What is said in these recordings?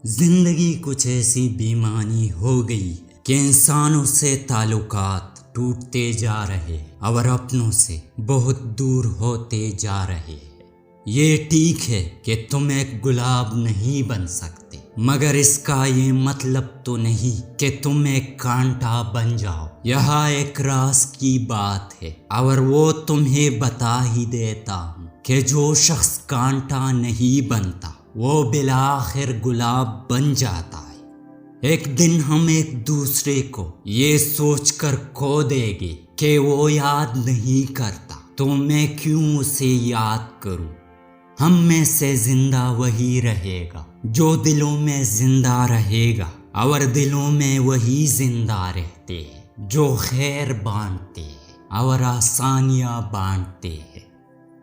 زندگی کچھ ایسی بیمانی ہو گئی کہ انسانوں سے تعلقات ٹوٹتے جا رہے اور اپنوں سے بہت دور ہوتے جا رہے ہیں۔ یہ ٹھیک ہے کہ تم ایک گلاب نہیں بن سکتے، مگر اس کا یہ مطلب تو نہیں کہ تم ایک کانٹا بن جاؤ۔ یہاں ایک راز کی بات ہے اور وہ تمہیں بتا ہی دیتا ہوں کہ جو شخص کانٹا نہیں بنتا وہ بالآخر گلاب بن جاتا ہے۔ ایک دن ہم ایک دوسرے کو یہ سوچ کر کھو دیں گے کہ وہ یاد نہیں کرتا تو میں کیوں اسے یاد کروں۔ ہم میں سے زندہ وہی رہے گا جو دلوں میں زندہ رہے گا، اور دلوں میں وہی زندہ رہتے ہیں جو خیر بانٹتے ہیں اور آسانیاں بانٹتے ہیں۔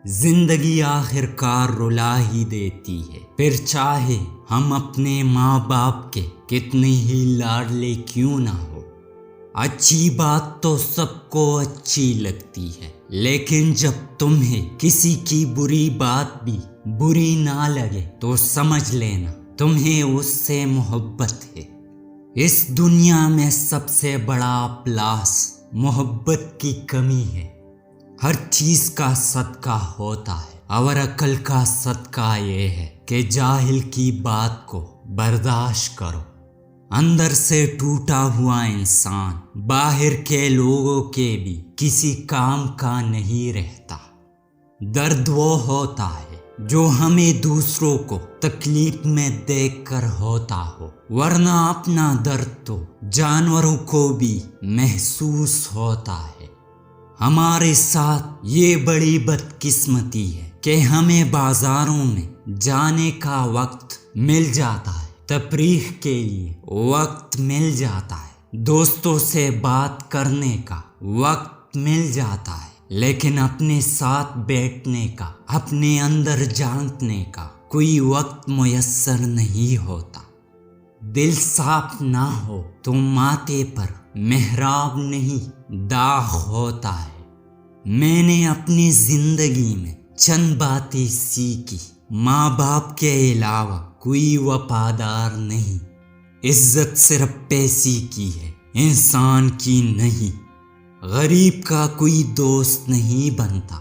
زندگی آخر کار رلا ہی دیتی ہے، پھر چاہے ہم اپنے ماں باپ کے کتنے ہی لاڈلے کیوں نہ ہو۔ اچھی بات تو سب کو اچھی لگتی ہے، لیکن جب تمہیں کسی کی بری بات بھی بری نہ لگے تو سمجھ لینا تمہیں اس سے محبت ہے۔ اس دنیا میں سب سے بڑا اپلاس محبت کی کمی ہے۔ ہر چیز کا صدقہ ہوتا ہے اور عقل کا صدقہ یہ ہے کہ جاہل کی بات کو برداشت کرو۔ اندر سے ٹوٹا ہوا انسان باہر کے لوگوں کے بھی کسی کام کا نہیں رہتا۔ درد وہ ہوتا ہے جو ہمیں دوسروں کو تکلیف میں دیکھ کر ہوتا ہو، ورنہ اپنا درد تو جانوروں کو بھی محسوس ہوتا ہے۔ ہمارے ساتھ یہ بڑی بدقسمتی ہے کہ ہمیں بازاروں میں جانے کا وقت مل جاتا ہے، تفریح کے لیے وقت مل جاتا ہے، دوستوں سے بات کرنے کا وقت مل جاتا ہے، لیکن اپنے ساتھ بیٹھنے کا، اپنے اندر جھانکنے کا کوئی وقت میسر نہیں ہوتا۔ دل صاف نہ ہو تو ماتھے پر محراب نہیں داغ ہوتا ہے۔ میں نے اپنی زندگی میں چند باتیں سیکھی، ماں باپ کے علاوہ کوئی وفادار نہیں۔ عزت صرف پیسے کی ہے، انسان کی نہیں۔ غریب کا کوئی دوست نہیں بنتا۔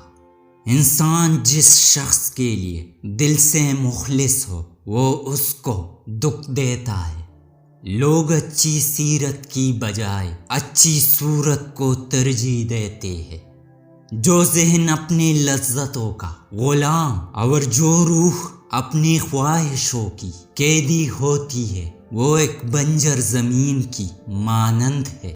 انسان جس شخص کے لیے دل سے مخلص ہو وہ اس کو دکھ دیتا ہے۔ لوگ اچھی سیرت کی بجائے اچھی صورت کو ترجیح دیتے ہیں۔ جو ذہن اپنی لذتوں کا غلام اور جو روح اپنی خواہشوں کی قیدی ہوتی ہے وہ ایک بنجر زمین کی مانند ہے۔